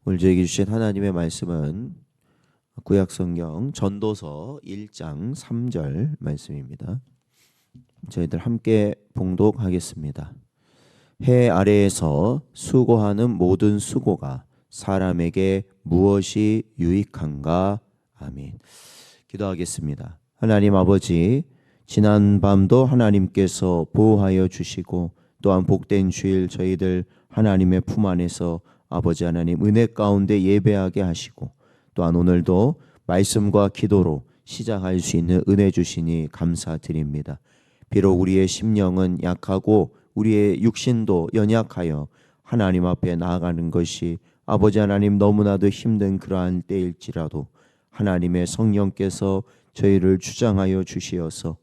오늘 저에게 주신 하나님의 말씀은 구약성경 전도서 1장 3절 말씀입니다. 저희들 함께 봉독하겠습니다. 해 아래에서 수고하는 모든 수고가 사람에게 무엇이 유익한가? 아멘. 기도하겠습니다. 하나님 아버지, 지난 밤도 하나님께서 보호하여 주시고 또한 복된 주일 저희들 하나님의 품 안에서 아버지 하나님 은혜 가운데 예배하게 하시고 또한 오늘도 말씀과 기도로 시작할 수 있는 은혜 주시니 감사드립니다. 비록 우리의 심령은 약하고 우리의 육신도 연약하여 하나님 앞에 나아가는 것이 아버지 하나님 너무나도 힘든 그러한 때일지라도 하나님의 성령께서 저희를 주장하여 주시어서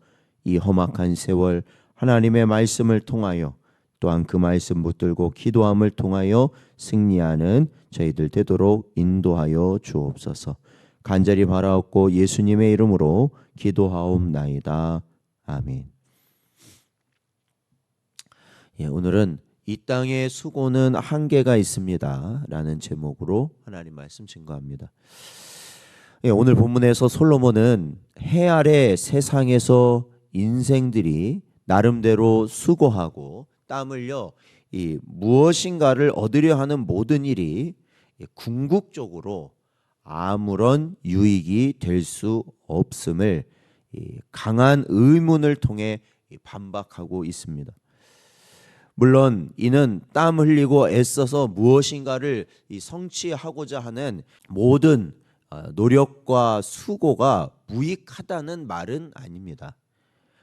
이 험악한 세월 하나님의 말씀을 통하여 또한 그 말씀 붙들고 기도함을 통하여 승리하는 저희들 되도록 인도하여 주옵소서. 간절히 바라옵고 예수님의 이름으로 기도하옵나이다. 아멘. 오늘은 이 땅의 수고는 한계가 있습니다 라는 제목으로 하나님 말씀 증거합니다. 오늘 본문에서 솔로몬은 해 아래 세상에서 인생들이 나름대로 수고하고 땀 흘려 이 무엇인가를 얻으려 하는 모든 일이 궁극적으로 아무런 유익이 될 수 없음을 강한 의문을 통해 반박하고 있습니다. 물론 이는 땀 흘리고 애써서 무엇인가를 성취하고자 하는 모든 노력과 수고가 무익하다는 말은 아닙니다.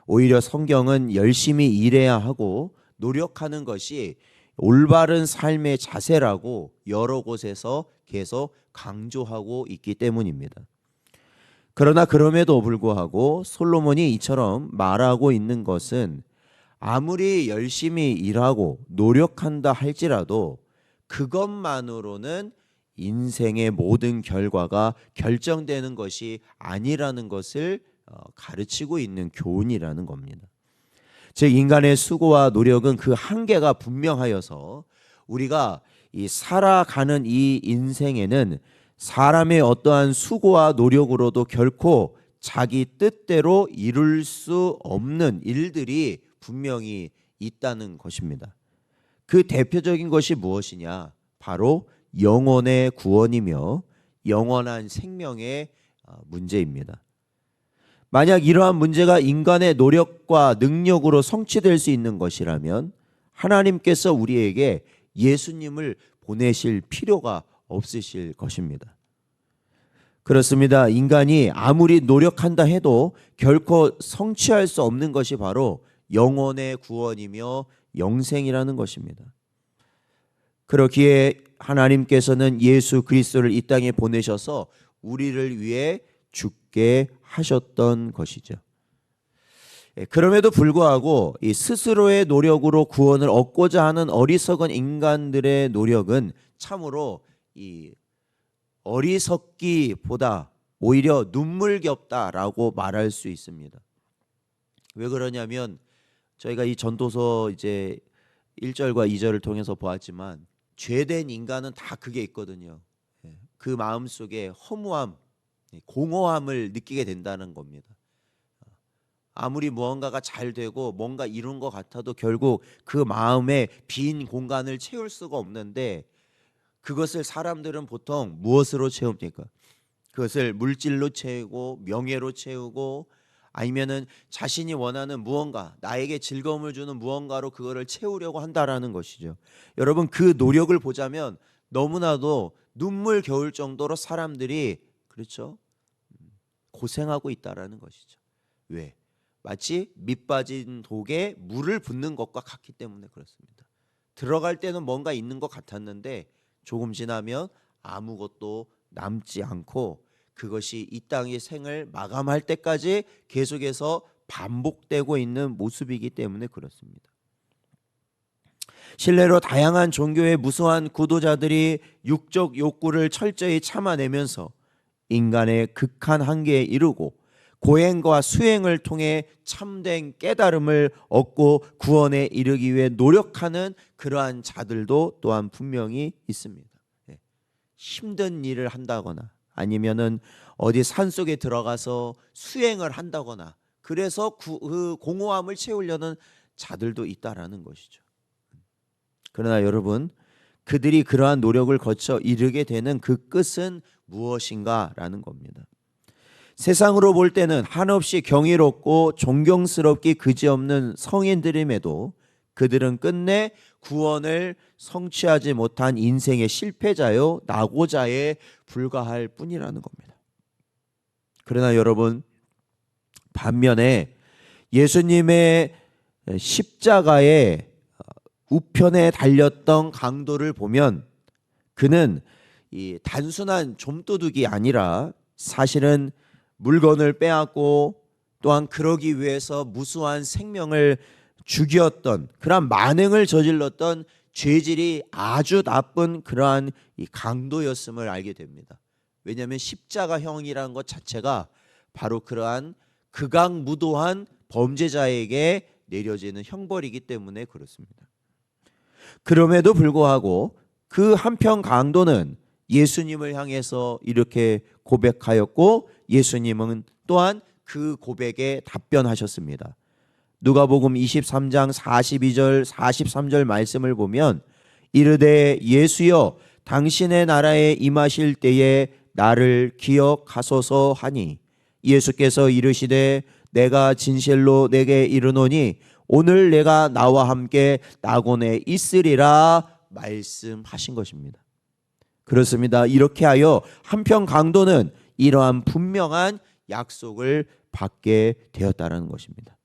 오히려 성경은 열심히 일해야 하고 노력하는 것이 올바른 삶의 자세라고 여러 곳에서 계속 강조하고 있기 때문입니다. 그러나 그럼에도 불구하고 솔로몬이 이처럼 말하고 있는 것은 아무리 열심히 일하고 노력한다 할지라도 그것만으로는 인생의 모든 결과가 결정되는 것이 아니라는 것을 가르치고 있는 교훈이라는 겁니다. 즉 인간의 수고와 노력은 그 한계가 분명하여서 우리가 살아가는 이 인생에는 사람의 어떠한 수고와 노력으로도 결코 자기 뜻대로 이룰 수 없는 일들이 분명히 있다는 것입니다. 그 대표적인 것이 무엇이냐? 바로 영혼의 구원이며 영원한 생명의 문제입니다. 만약 이러한 문제가 인간의 노력과 능력으로 성취될 수 있는 것이라면 하나님께서 우리에게 예수님을 보내실 필요가 없으실 것입니다. 그렇습니다. 인간이 아무리 노력한다 해도 결코 성취할 수 없는 것이 바로 영혼의 구원이며 영생이라는 것입니다. 그렇기에 하나님께서는 예수 그리스도를 이 땅에 보내셔서 우리를 위해 죽게 하셨던 것이죠. 그럼에도 불구하고 이 스스로의 노력으로 구원을 얻고자 하는 어리석은 인간들의 노력은 참으로 이 어리석기보다 오히려 눈물겹다라고 말할 수 있습니다. 왜 그러냐면 저희가 이 전도서 이제 1절과 2절을 통해서 보았지만 죄된 인간은 다 그게 있거든요. 그 마음속에 허무함, 공허함을 느끼게 된다는 겁니다. 아무리 무언가가 잘 되고 뭔가 이룬 것 같아도 결국 그 마음에 빈 공간을 채울 수가 없는데 그것을 사람들은 보통 무엇으로 채웁니까? 그것을 물질로 채우고 명예로 채우고 아니면은 자신이 원하는 무언가, 나에게 즐거움을 주는 무언가로 그거를 채우려고 한다라는 것이죠. 여러분 그 노력을 보자면 너무나도 눈물겨울 정도로 사람들이 그렇죠? 고생하고 있다라는 것이죠. 왜? 마치 밑 빠진 독에 물을 붓는 것과 같기 때문에 그렇습니다. 들어갈 때는 뭔가 있는 것 같았는데 조금 지나면 아무것도 남지 않고 그것이 이 땅의 생을 마감할 때까지 계속해서 반복되고 있는 모습이기 때문에 그렇습니다. 실례로 다양한 종교의 무수한 구도자들이 육적 욕구를 철저히 참아내면서 인간의 극한 한계에 이르고 고행과 수행을 통해 참된 깨달음을 얻고 구원에 이르기 위해 노력하는 그러한 자들도 또한 분명히 있습니다. 힘든 일을 한다거나 아니면은 어디 산속에 들어가서 수행을 한다거나 그래서 그 공허함을 채우려는 자들도 있다라는 것이죠. 그러나 여러분, 그들이 그러한 노력을 거쳐 이르게 되는 그 끝은 무엇인가라는 겁니다. 세상으로 볼 때는 한없이 경이롭고 존경스럽기 그지없는 성인들임에도 그들은 끝내 구원을 성취하지 못한 인생의 실패자요 낙오자에 불과할 뿐이라는 겁니다. 그러나 여러분, 반면에 예수님의 십자가의 우편에 달렸던 강도를 보면 그는 이 단순한 좀도둑이 아니라 사실은 물건을 빼앗고 또한 그러기 위해서 무수한 생명을 죽였던 그러한 만행을 저질렀던 죄질이 아주 나쁜 그러한 이 강도였음을 알게 됩니다. 왜냐하면 십자가형이라는 것 자체가 바로 그러한 극악무도한 범죄자에게 내려지는 형벌이기 때문에 그렇습니다. 그럼에도 불구하고 그 한편 강도는 예수님을 향해서 이렇게 고백하였고 예수님은 또한 그 고백에 답변하셨습니다. 누가복음 23장 42절 43절 말씀을 보면 이르되 예수여 당신의 나라에 임하실 때에 나를 기억하소서 하니 예수께서 이르시되 내가 진실로 내게 이르노니 오늘 내가 나와 함께 낙원에 있으리라 말씀하신 것입니다. 그렇습니다. 이렇게 하여 한편 강도는 이러한 분명한 약속을 받게 되었다는 것입니다.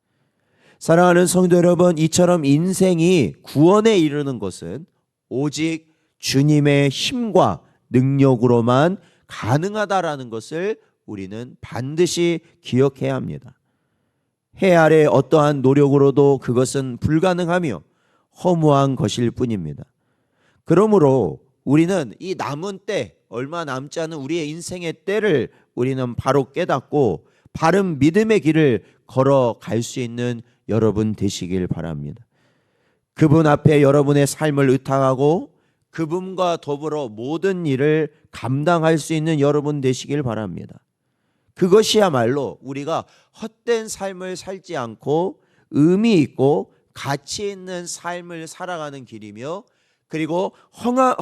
사랑하는 성도 여러분, 이처럼 인생이 구원에 이르는 것은 오직 주님의 힘과 능력으로만 가능하다라는 것을 우리는 반드시 기억해야 합니다. 해 아래 어떠한 노력으로도 그것은 불가능하며 허무한 것일 뿐입니다. 그러므로 우리는 이 남은 때, 얼마 남지 않은 우리의 인생의 때를 우리는 바로 깨닫고 바른 믿음의 길을 걸어갈 수 있는 여러분 되시길 바랍니다. 그분 앞에 여러분의 삶을 의탁하고 그분과 더불어 모든 일을 감당할 수 있는 여러분 되시길 바랍니다. 그것이야말로 우리가 헛된 삶을 살지 않고 의미 있고 가치 있는 삶을 살아가는 길이며 그리고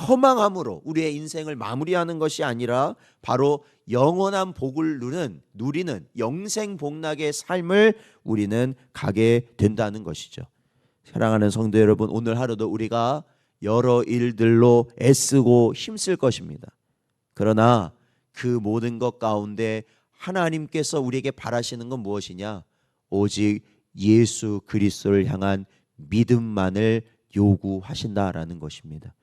허망함으로 우리의 인생을 마무리하는 것이 아니라 바로 영원한 복을 누리는 영생복락의 삶을 우리는 가게 된다는 것이죠. 사랑하는 성도 여러분, 오늘 하루도 우리가 여러 일들로 애쓰고 힘쓸 것입니다. 그러나 그 모든 것 가운데 하나님께서 우리에게 바라시는 건 무엇이냐? 오직 예수 그리스도를 향한 믿음만을 요구하신다라는 것입니다.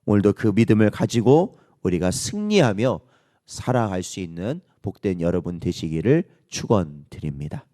오늘도 그 믿음을 가지고 우리가 승리하며 살아갈 수 있는 복된 여러분 되시기를 축원드립니다.